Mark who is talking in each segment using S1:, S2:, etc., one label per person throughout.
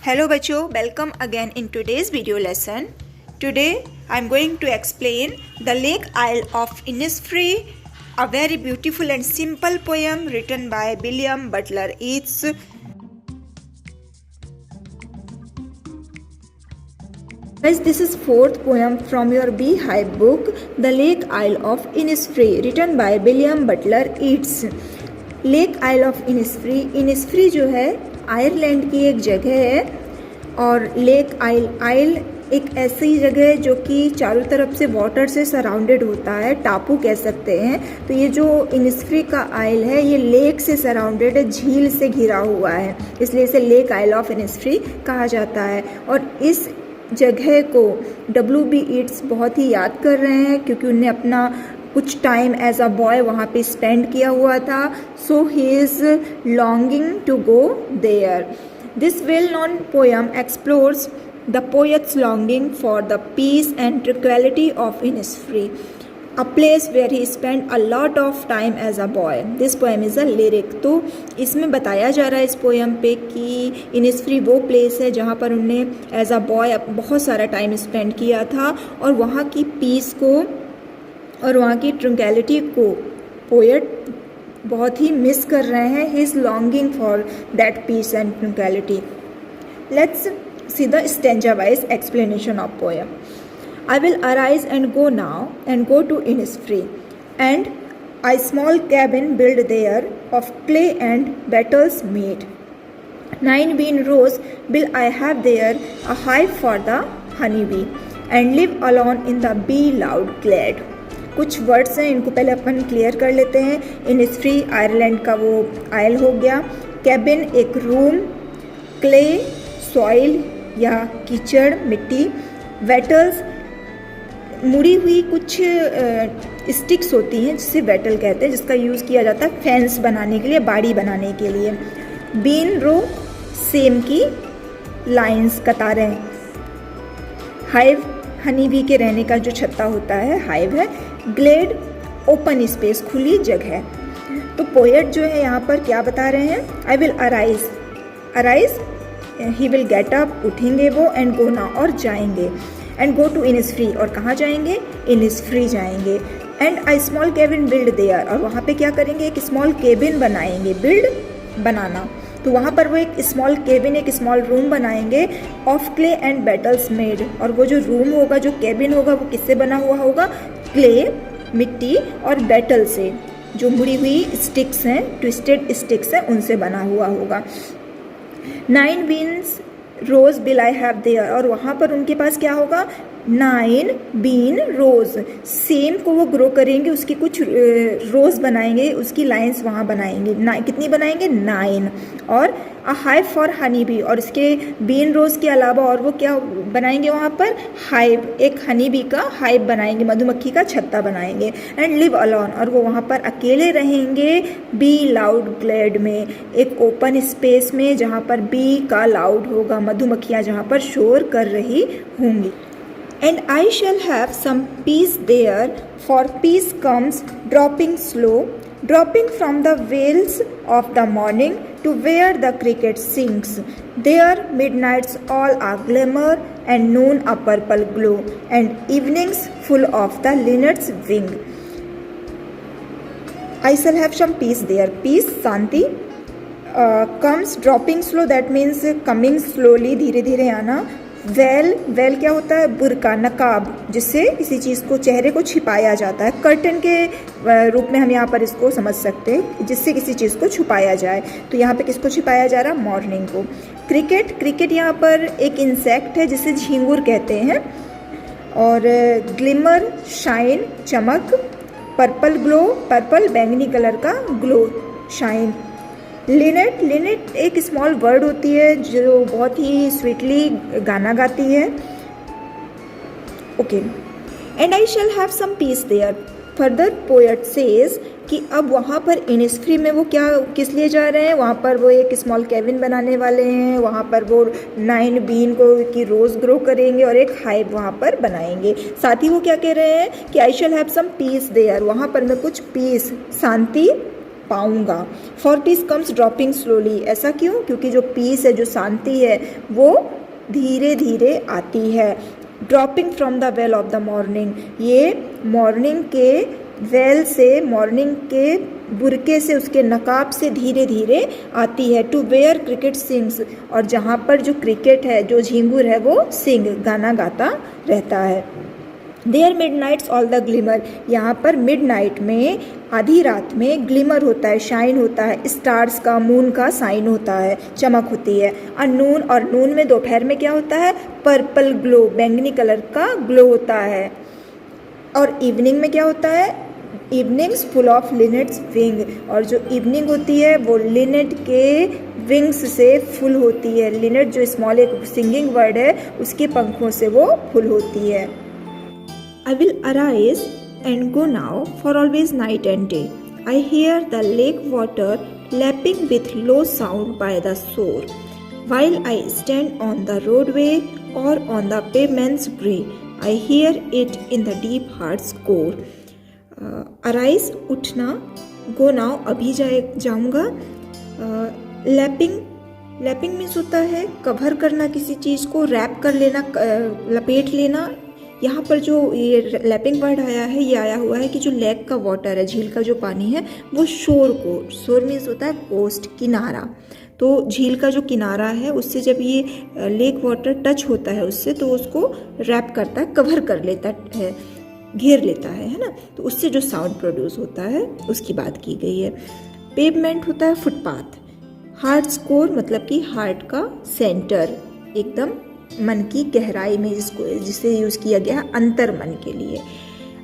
S1: Hello बच्चों, welcome again in today's video lesson. Today I am going to explain the Lake Isle of Innisfree, a very beautiful and simple poem written by William Butler Yeats. Guys, this is fourth poem from your Beehive book, The Lake Isle of Innisfree, written by William Butler Yeats. Lake Isle of Innisfree, Innisfree जो है Ireland की एक जगह है और lake आइल एक ऐसी जगह है जो कि चारों तरफ से वाटर से सराउंडेड होता है, टापू कह सकते हैं। तो ये जो इनिस्फ्री का आइल है ये लेक से सराउंडेड है, झील से घिरा हुआ है, इसलिए इसे लेक आइल ऑफ इनिस्फ्री कहा जाता है। और इस जगह को W.B. ईट्स बहुत ही याद कर रहे हैं क्योंकि उन्हें अपना कुछ टाइम एज अ बॉय वहाँ पे स्पेंड किया हुआ था। So he is longing to go there. This well known poem explores the poet's longing for the peace and tranquillity of Innisfree, a place where he spend a lot of time as a boy. This poem is a lyric. तो इसमें बताया जा रहा है इस poem पे कि Innisfree वो प्लेस है जहाँ पर उन्होंने एज अ बॉय बहुत सारा टाइम स्पेंड किया था और वहाँ की पीस को और वहाँ की ट्रंक्विलिटी को पोएट बहुत ही मिस कर रहे हैं। He is longing for that peace and tranquillity. Let's see the stanza wise explanation of poem. I will arise and go now and go to Innisfree, and a small cabin built there of clay and battles made. 9 bean rows will I have there, a hive for the honeybee, and live alone in the bee loud glade. कुछ words हैं, इनको पहले अपन clear कर लेते हैं। Innisfree Ireland का वो oil हो गया, कैबिन एक रूम, क्ले सॉइल या कीचड़ मिट्टी, वेटल्स मुड़ी हुई कुछ स्टिक्स होती हैं जिसे वेटल कहते हैं, जिसका यूज़ किया जाता है फेंस बनाने के लिए, बाड़ी बनाने के लिए। बीन रो सेम की लाइंस कतारें, हाइव हनी बी के रहने का जो छत्ता होता है हाइव है, ग्लेड ओपन स्पेस खुली जगह। तो पोएट जो है यहाँ पर क्या बता रहे हैं, I will arise he will get up, उठेंगे वो, एंड गो नाउ और जाएंगे, एंड गो टू इनिस्फ्री और कहाँ जाएंगे, इनिस्फ्री जाएंगे, and I small cabin build their और वहाँ पे क्या करेंगे, एक स्मॉल केबिन बनाएंगे, बिल्ड बनाना। तो वहाँ पर वो एक स्मॉल केबिन एक स्मॉल रूम बनाएंगे of clay and battles made. और वो जो रूम होगा, जो केबिन होगा, वो किससे बना हुआ होगा, क्ले मिट्टी और बैटल से, जो मुड़ी हुई स्टिक्स हैं, ट्विस्टेड स्टिक्स हैं, उनसे बना हुआ होगा। 9 beans rows will I have there और वहाँ पर उनके पास क्या होगा, 9 बीन रोज, सेम को वो ग्रो करेंगे, उसकी कुछ रोज बनाएंगे, उसकी लाइंस वहाँ बनाएंगे। कितनी बनाएंगे, 9। और अ हाइव फॉर हनी बी, और इसके बीन रोज के अलावा और वो क्या बनाएंगे वहाँ पर, हाइव, एक हनी बी का हाइव बनाएंगे, मधुमक्खी का छत्ता बनाएंगे। एंड लिव अलॉन, और वो वहाँ पर अकेले रहेंगे, बी लाउड ग्लेड में, एक ओपन स्पेस में जहाँ पर बी का लाउड होगा, मधुमक्खियाँ जहाँ पर शोर कर रही होंगी। And I shall have some peace there, for peace comes dropping slow, dropping from the veils of the morning to where the cricket sings. There midnights all are glimmer, and noon a purple glow, and evenings full of the linnet's wing. I shall have some peace there. Peace, Shanti, comes dropping slow, that means coming slowly, धीरे धीरे आना। Well क्या होता है, बुर्का, नकाब, जिससे किसी चीज़ को, चेहरे को छिपाया जाता है। कर्टन के रूप में हम यहाँ पर इसको समझ सकते हैं, जिससे किसी चीज़ को छुपाया जाए। तो यहाँ पे किसको छिपाया जा रहा, मॉर्निंग को। क्रिकेट यहाँ पर एक इंसेक्ट है जिसे झींगुर कहते हैं। और ग्लिमर शाइन, चमक, पर्पल ग्लो, पर्पल बैंगनी कलर का ग्लो, शाइन। लिनेट एक स्मॉल वर्ड होती है जो बहुत ही स्वीटली गाना गाती है। Okay, and I shall have some peace there. Further poet says कि अब वहाँ पर इनिस्फ्री में वो क्या किस लिए जा रहे हैं, वहाँ पर वो एक स्मॉल केबिन बनाने वाले हैं, वहाँ पर वो 9 बीन को की रोज़ ग्रो करेंगे और एक हाइव वहाँ पर बनाएंगे। साथ ही वो क्या कह रहे हैं कि I shall have some peace there, वहाँ पर मैं कुछ पीस, शांति पाऊंगा। For peace comes dropping slowly, ऐसा क्यों? क्योंकि जो पीस है, जो शांति है, वो धीरे धीरे आती है। Dropping from the veil of the morning, ये मॉर्निंग के वेल से, मॉर्निंग के बुरके से, उसके नकाब से धीरे धीरे आती है। टू वेयर क्रिकेट सिंग्स, और जहाँ पर जो क्रिकेट है, जो झिंगुर है, वो सिंग, गाना गाता रहता है। There midnight's all the glimmer, यहाँ पर मिड नाइट में, आधी रात में ग्लिमर होता है, शाइन होता है, स्टार्स का, मून का साइन होता है, चमक होती है। नून, और नून में दोपहर में क्या होता है? पर्पल ग्लो, बैंगनी कलर का ग्लो होता है। और इवनिंग में क्या होता है? इवनिंग्स फुल ऑफ लिनेट्स विंग, और जो इवनिंग होती है वो लिनेट के विंग्स से फुल होती है। लिनेट जो स्मॉल एक सिंगिंग वर्ड है, उसके पंखों से वो फुल होती है। I will arise and go now for always night and day. I hear the lake water lapping with low sound by the shore. While I stand on the roadway or on the pavement's gray, I hear it in the deep heart's core. Arise, उठना, go now, अभी जाऊँगा। Lapping means होता है cover करना किसी चीज़ को, rap कर लेना, लपेट लेना। यहाँ पर जो ये लैपिंग वर्ड आया है, ये आया हुआ है कि जो लेक का वाटर है, झील का जो पानी है, वो शोर मीन्स होता है कोस्ट, किनारा। तो झील का जो किनारा है, उससे जब ये लेक वाटर टच होता है उससे, तो उसको रैप करता है, कवर कर लेता है, घेर लेता है ना। तो उससे जो साउंड प्रोड्यूस होता है उसकी बात की गई है। पेवमेंट होता है फुटपाथ। हार्ट स्कोर मतलब कि हार्ट का सेंटर, एकदम मन की गहराई में, जिसे यूज़ किया गया है अंतर मन के लिए।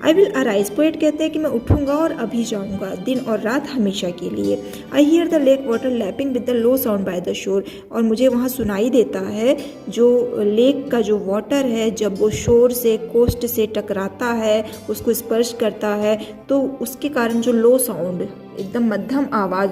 S1: आई विल अराइज, पोएट कहते हैं कि मैं उठूंगा और अभी जाऊंगा, दिन और रात हमेशा के लिए। I hear the lake water lapping with the low sound by the shore, और मुझे वहाँ सुनाई देता है जो लेक का जो वाटर है, जब वो शोर से, कोस्ट से टकराता है, उसको स्पर्श करता है, तो उसके कारण जो लो साउंड, एकदम मध्यम आवाज़,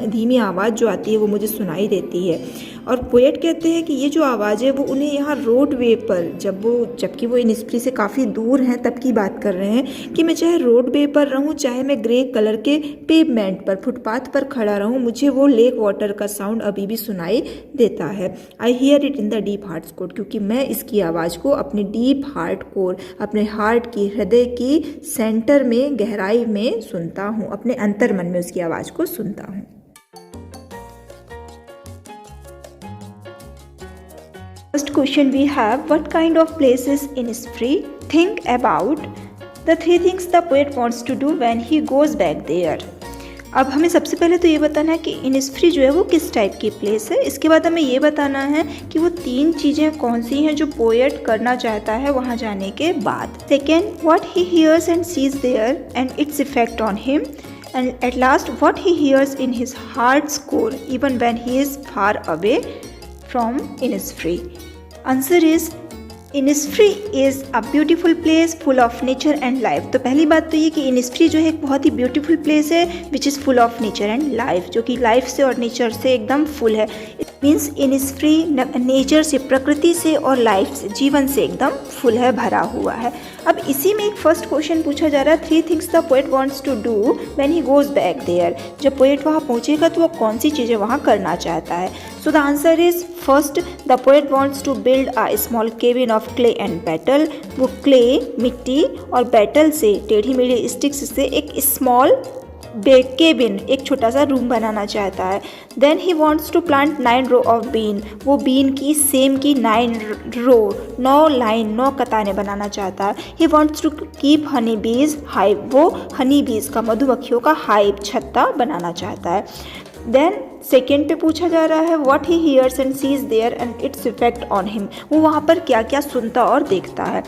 S1: धीमी आवाज़ जो आती है, वो मुझे सुनाई देती है। और पोएट कहते हैं कि ये जो आवाज़ है वो उन्हें यहाँ रोड वे पर, जबकि वो इनिस्फ्री से काफ़ी दूर हैं, तब की बात कर रहे हैं कि मैं चाहे रोड वे पर रहूँ, चाहे मैं ग्रे कलर के पेवमेंट पर, फुटपाथ पर खड़ा रहूँ, मुझे वो लेक वाटर का साउंड अभी भी सुनाई देता है। I hear it in the deep heart core, क्योंकि मैं इसकी आवाज़ को अपने डीप हार्ट कोर, अपने हार्ट की, हृदय की सेंटर में, गहराई में सुनता हूँ, अपने अंतर मन में उसकी आवाज़ को सुनता हूँ। First question we have, what kind of place is Innisfree? Think about the 3 things the poet wants to do when he goes back there. अब हमें सबसे पहले तो ये बताना है कि इनिस्फ्री जो है वो किस टाइप की प्लेस है। इसके बाद हमें ये बताना है कि वो 3 चीज़ें कौन सी हैं जो पोएट करना चाहता है वहाँ जाने के बाद। Second, what he hears and sees there and its effect on him. And at last, what he hears in his heart's core, even when he is far away from Innisfree. Answer is, Innisfree is a beautiful place full of nature and life. तो पहली बात तो ये कि Innisfree जो है एक बहुत ही ब्यूटीफुल प्लेस है which is full of nature and life, जो कि लाइफ से और नेचर से एकदम फुल है। मीन्स Innisfree नेचर से, प्रकृति से और लाइफ से, जीवन से एकदम फुल है, भरा हुआ है। अब इसी में एक फर्स्ट क्वेश्चन पूछा जा रहा है, 3 things the poet wants to do when he goes back there. जब पोएट वहाँ पहुँचेगा तो वो कौन सी चीज़ें वहाँ करना चाहता है। So the answer is, first, the poet wants to build a small cabin of clay and battle. वो क्ले, मिट्टी और बैटल से, टेढ़ी मेढ़ी स्टिक्स से एक स्मॉल केबिन, एक छोटा सा रूम बनाना चाहता है। Then he wants to plant 9 row of bean, वो बीन की, सेम की 9 रो, 9 लाइन, 9 कतारें बनाना चाहता है। He wants to keep honey bees hive, वो हनी बीज का, मधुमक्खियों का हाइव, छत्ता बनाना चाहता है। देन सेकेंड पे पूछा जा रहा है, what he hears and sees there and its effect on him, वो वहाँ पर क्या क्या सुनता और देखता है।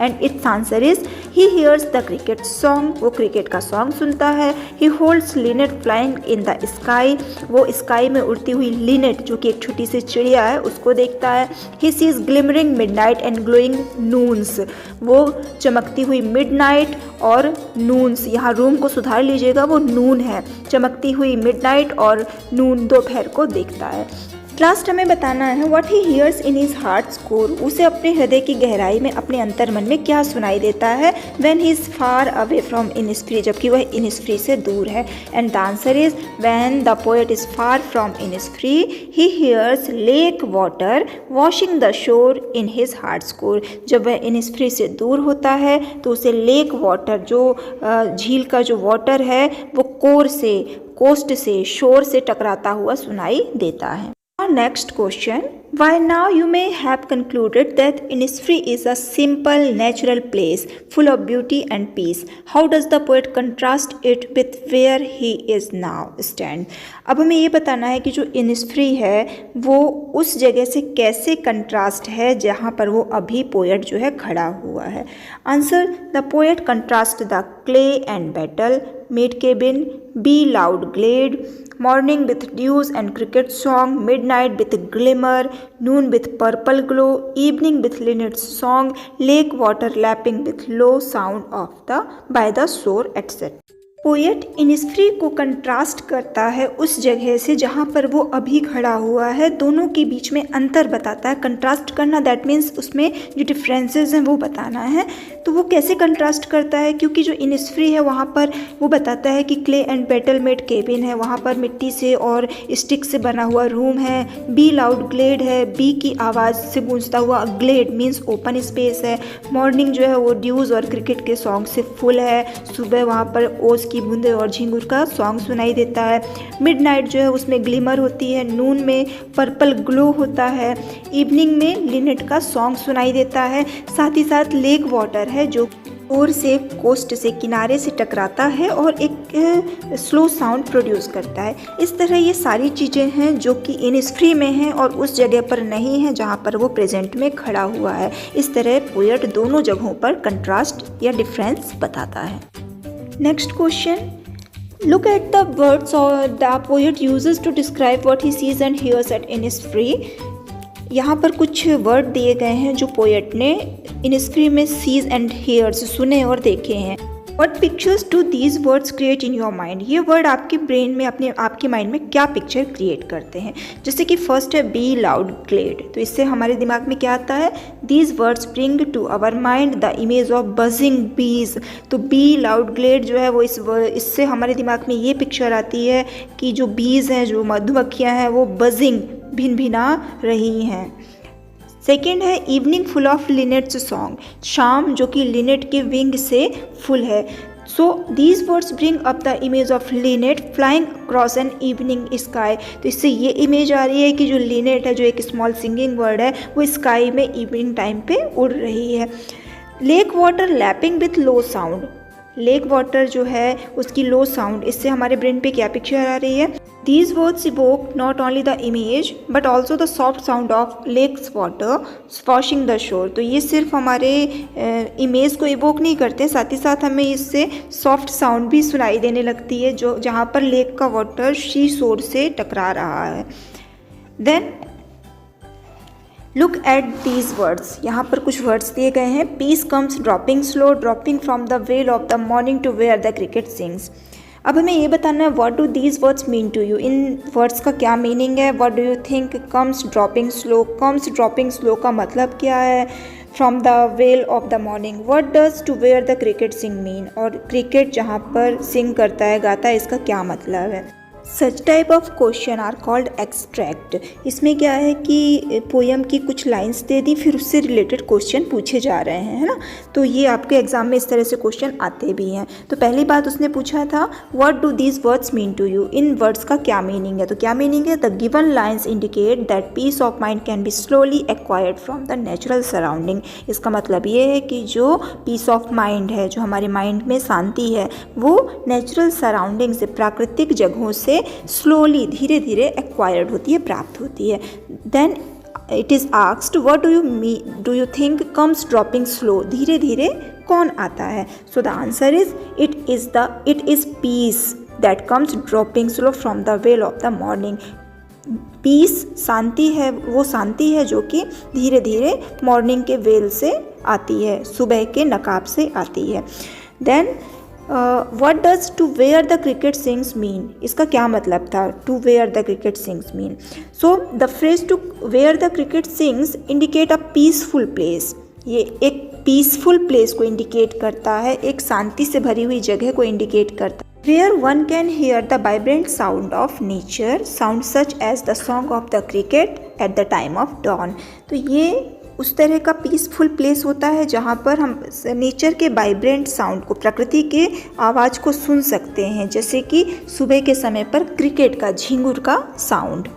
S1: And its answer is, he hears the cricket song, वो क्रिकेट का सॉन्ग सुनता है। He holds linnet flying in the sky, वो स्काई में उड़ती हुई लिनेट, जो कि एक छोटी सी चिड़िया है, उसको देखता है। He sees glimmering midnight and glowing Nunes, वो चमकती हुई मिडनाइट और नून्स, यहाँ रूम को सुधार लीजिएगा, वो नून है, चमकती हुई मिडनाइट और नून, दोपहर को देखता है। लास्ट हमें बताना है what he here's in his hearts core, उसे अपने हृदय की गहराई में, अपने अंतर मन में क्या सुनाई देता है when he is far away from Innisfree, जबकि वह इनिस्फ्री से दूर है। And the answer is when the poet is far from Innisfree he hears lake water washing the shore in his hearts core. जब वह इनिस्फ्री से दूर होता है तो उसे लेक वाटर, जो झील का जो वाटर है वो कोर से, कोस्ट से, शोर से टकराता हुआ सुनाई देता है। Our next question, by now you may have concluded that Innisfree is a simple natural place full of beauty and peace. How does the poet contrast it with where he is now stand? अब हमें ये बताना है कि जो Innisfree है वो उस जगह से कैसे कंट्रास्ट है जहाँ पर वो अभी पोएट जो है खड़ा हुआ है। Answer, the poet contrast the clay and battle, mid cabin, bee loud glade, morning with dews and cricket song, midnight with glimmer, noon with purple glow, evening with linnet's song, lake water lapping with low sound of the by the shore, etc. Poet Innisfree को contrast करता है उस जगह से जहाँ पर वो अभी खड़ा हुआ है, दोनों के बीच में अंतर बताता है। कंट्रास्ट करना दैट मीन्स उसमें जो डिफरेंसेस हैं वो बताना है। तो वो कैसे कंट्रास्ट करता है, क्योंकि जो इनिस्फ्री है वहाँ पर वो बताता है कि clay and battle made cabin है, वहाँ पर मिट्टी से और स्टिक से बना हुआ रूम है। बी लाउड ग्लेड है, बी की आवाज़ से गूंजता हुआ ग्लेड मीन्स ओपन स्पेस है। मॉर्निंग जो है वो ड्यूज़ और क्रिकेट के सॉन्ग से फुल है, सुबह वहाँ पर ओस की बूंदे और झिंगुर का सॉन्ग सुनाई देता है। मिडनाइट जो है उसमें ग्लिमर होती है, नून में पर्पल ग्लो होता है, इवनिंग में लिनेट का सॉन्ग सुनाई देता है। साथ ही साथ लेक वाटर है जो ओर से, कोस्ट से, किनारे से टकराता है और एक स्लो साउंड प्रोड्यूस करता है। इस तरह ये सारी चीज़ें हैं जो कि इनिस्फ्री में हैं और उस जगह पर नहीं है जहाँ पर वो प्रेजेंट में खड़ा हुआ है। इस तरह पोएट दोनों जगहों पर कंट्रास्ट या डिफरेंस बताता है। Next question, look at the words the poet uses to describe what he sees and hears at Innisfree. यहाँ पर कुछ वर्ड दिए गए हैं जो पोएट ने इनिस्फ्री में सीज एंड हेयर्स, सुने और देखे हैं। What pictures do these words create in your mind? ये वर्ड आपके ब्रेन में, अपने आपके माइंड में क्या पिक्चर क्रिएट करते हैं। जैसे कि फर्स्ट है बी लाउड ग्लेड, तो इससे हमारे दिमाग में क्या आता है, These words bring to our mind the image of buzzing bees। तो बी लाउड ग्लेड जो है वो इससे हमारे दिमाग में ये पिक्चर आती है कि जो बीज हैं, जो मधुमक्खियाँ हैं वो बजिंग, भिनभिना रही हैं। सेकेंड है इवनिंग फुल ऑफ लिनेट्स सॉन्ग, शाम जो कि लिनेट के विंग से फुल है। So these words bring up the image of Lynette flying cross an evening sky. तो इससे ये इमेज आ रही है कि जो लिनेट है, जो एक स्मॉल सिंगिंग वर्ड है, वो स्काई में इवनिंग टाइम पे उड़ रही है। Lake water lapping with low sound, lake water जो है उसकी लो साउंड, इससे हमारे ब्रेन पे क्या पिक्चर आ रही है, These words evoke not only the image but also the soft sound of lake's water washing the shore। तो ये सिर्फ हमारे इमेज को इवोक नहीं करते, साथ ही साथ हमें इससे सॉफ्ट साउंड भी सुनाई देने लगती है जो जहाँ पर लेक का वाटर शी शोर से टकरा रहा है। Then look at these words, यहाँ पर कुछ वर्ड्स दिए गए हैं। Peace comes dropping slow, dropping from the veil of the morning to where the cricket sings. अब हमें ये बताना है what do these words mean to you, इन वर्ड्स का क्या मीनिंग है। What do you think comes dropping slow, comes dropping slow का मतलब क्या है। From the veil of the morning, what does to where the cricket sing mean, और cricket जहाँ पर सिंग करता है, गाता है, इसका क्या मतलब है। Such type of question are called extract. इसमें क्या है कि पोएम की कुछ लाइंस दे दी, फिर उससे रिलेटेड क्वेश्चन पूछे जा रहे हैं, है ना। तो ये आपके एग्जाम में इस तरह से क्वेश्चन आते भी हैं। तो पहली बात उसने पूछा था what do these words mean to you, इन वर्ड्स का क्या मीनिंग है। तो क्या मीनिंग है, the given lines indicate that peace of mind can be slowly acquired from the natural surrounding. इसका मतलब ये है कि जो पीस ऑफ माइंड है, जो हमारे माइंड में शांति है, वो नेचुरल सराउंडिंग से, प्राकृतिक जगहों से स्लोली, धीरे धीरे एक्वायर्ड होती है, प्राप्त होती है। Then it is asked what do you think comes dropping slow, धीरे धीरे कौन आता है। So the answer is it is peace that comes dropping slow from the veil of the morning. Peace शांति है, वो शांति है जो कि धीरे धीरे मॉर्निंग के वेल से आती है, सुबह के नकाब से आती है। Then what does to where the cricket sings mean, इसका क्या मतलब था to where the cricket sings mean. So the phrase to where the cricket sings indicate a peaceful place, ये एक पीसफुल प्लेस को इंडिकेट करता है, एक शांति से भरी हुई जगह को इंडिकेट करता है। Where one can hear the vibrant sound of nature, sound such as the song of the cricket at the time of dawn. तो ये उस तरह का पीसफुल प्लेस होता है जहाँ पर हम नेचर के वाइब्रेंट साउंड को, प्रकृति के आवाज़ को सुन सकते हैं, जैसे कि सुबह के समय पर क्रिकेट का झिंगुर का साउंड।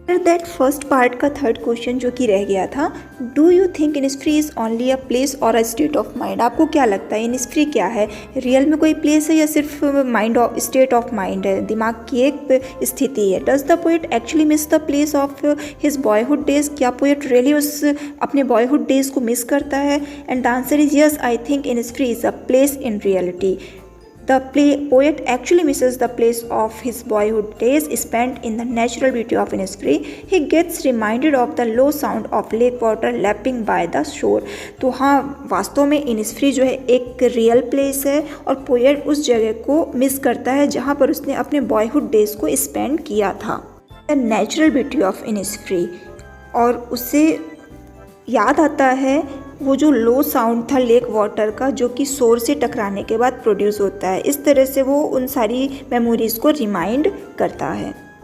S1: दैट फर्स्ट पार्ट का थर्ड क्वेश्चन जो कि रह गया था, do you think Innisfree is only a place और अ स्टेट ऑफ माइंड, आपको क्या लगता है इनिसफ्री क्या है, रियल में कोई प्लेस है या सिर्फ mind of state of mind है, दिमाग की एक स्थिति है। Does the poet actually miss the place of his boyhood days, क्या पोएट रियली उस अपने बॉयहुड डेज को मिस करता है। And the answer is yes, I think Innisfree is a place in reality. The poet actually misses the place of his boyhood days spent in the natural beauty of Innisfree. He gets reminded of the low sound of lake water lapping by the shore. तो हाँ, वास्तव में Innisfree जो है एक real place है और poet उस जगह को मिस करता है जहाँ पर उसने अपने बॉयहुड डेज को स्पेंड किया था। The natural beauty of Innisfree, और उससे याद आता है वो जो लो साउंड था लेक वाटर का, जो कि शोर से टकराने के बाद प्रोड्यूस होता है। इस तरह से वो उन सारी मेमोरीज़ को रिमाइंड करता है।